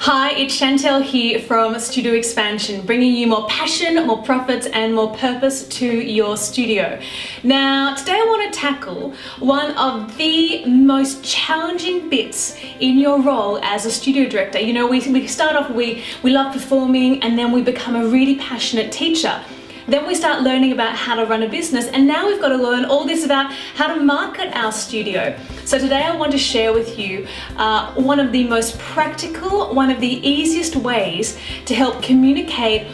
Hi, it's Chantel here from Studio Expansion, bringing you more passion, more profits, and more purpose to your studio. Now, today I want to tackle one of the most challenging bits in your role as a studio director. You know, we start off, we love performing, and then we become a really passionate teacher. Then we start learning about how to run a business, and now we've got to learn all this about how to market our studio. So today I want to share with you one of the most practical, one of the easiest ways to help communicate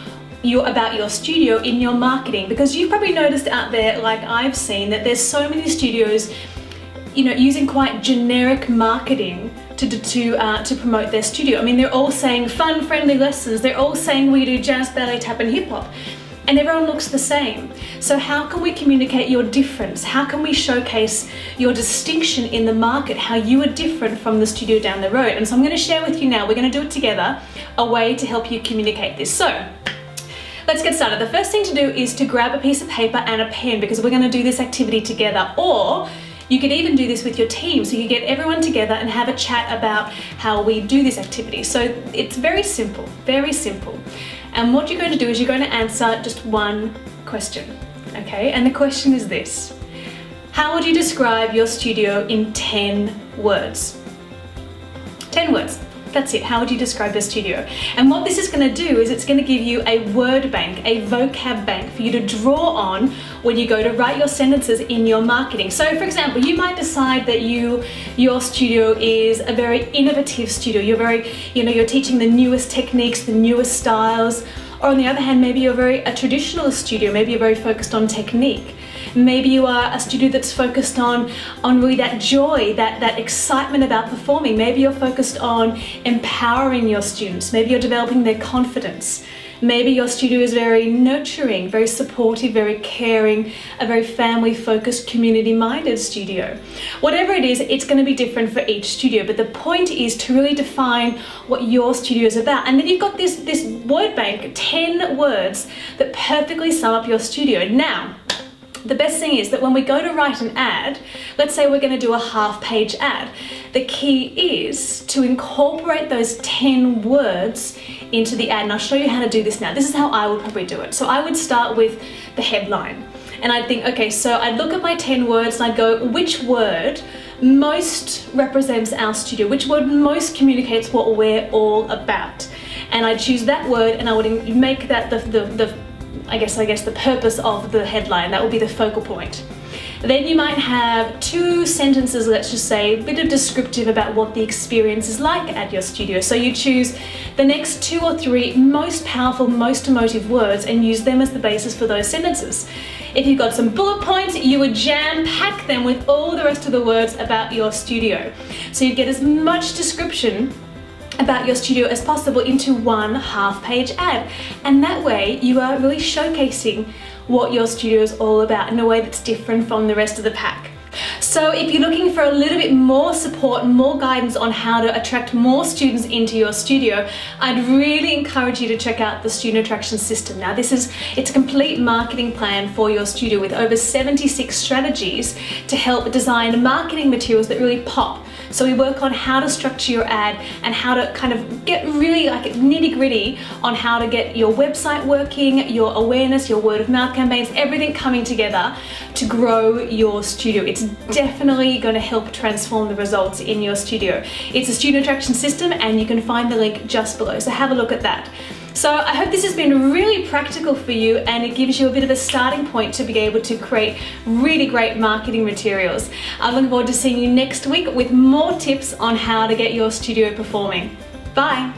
about your studio in your marketing, because you've probably noticed out there, like I've seen, that there's so many studios, you know, using quite generic marketing to promote their studio. I mean, they're all saying fun, friendly lessons. They're all saying we do jazz, ballet, tap, and hip hop. And everyone looks the same. So how can we communicate your difference? How can we showcase your distinction in the market, how you are different from the studio down the road? And so I'm going to share with you now, we're going to do it together, a way to help you communicate this. So let's get started. The first thing to do is to grab a piece of paper and a pen, because we're going to do this activity together. Or you could even do this with your team, so you get everyone together and have a chat about how we do this activity. So it's very simple, very simple. And what you're going to do is you're going to answer just one question, okay? And the question is this: how would you describe your studio in 10 words? 10 words. That's it. How would you describe your studio? And what this is going to do is it's going to give you a word bank, a vocab bank for you to draw on when you go to write your sentences in your marketing. So for example, you might decide that your studio is a very innovative studio. You're teaching the newest techniques, the newest styles. Or on the other hand, maybe you're a traditional studio. Maybe you're very focused on technique. Maybe you are a studio that's focused on really that joy, that excitement about performing. Maybe you're focused on empowering your students. Maybe you're developing their confidence. Maybe your studio is very nurturing, very supportive, very caring, a very family-focused, community-minded studio. Whatever it is, it's going to be different for each studio, but the point is to really define what your studio is about. And then you've got this word bank, 10 words that perfectly sum up your studio. Now, the best thing is that when we go to write an ad, let's say we're going to do a half-page ad, the key is to incorporate those 10 words into the ad. And I'll show you how to do this now. This is how I would probably do it. So I would start with the headline. And I'd think, okay, so I'd look at my 10 words and I'd go, which word most represents our studio? Which word most communicates what we're all about? And I'd choose that word and I would make that I guess the purpose of the headline. That would be the focal point. Then you might have 2 sentences, let's just say, a bit of descriptive about what the experience is like at your studio. So you choose the next 2 or 3 most powerful, most emotive words and use them as the basis for those sentences. If you've got some bullet points, you would jam-pack them with all the rest of the words about your studio. So you get as much description about your studio as possible into one half-page ad. And that way you are really showcasing what your studio is all about in a way that's different from the rest of the pack. So if you're looking for a little bit more support, more guidance on how to attract more students into your studio, I'd really encourage you to check out the Student Attraction System. Now it's a complete marketing plan for your studio with over 76 strategies to help design marketing materials that really pop. So we work on how to structure your ad and how to kind of get really nitty-gritty on how to get your website working, your awareness, your word of mouth campaigns, everything coming together to grow your studio. It's definitely going to help transform the results in your studio. It's a Student Attraction System and you can find the link just below. So have a look at that. So I hope this has been really practical for you and it gives you a bit of a starting point to be able to create really great marketing materials. I'm looking forward to seeing you next week with more tips on how to get your studio performing. Bye.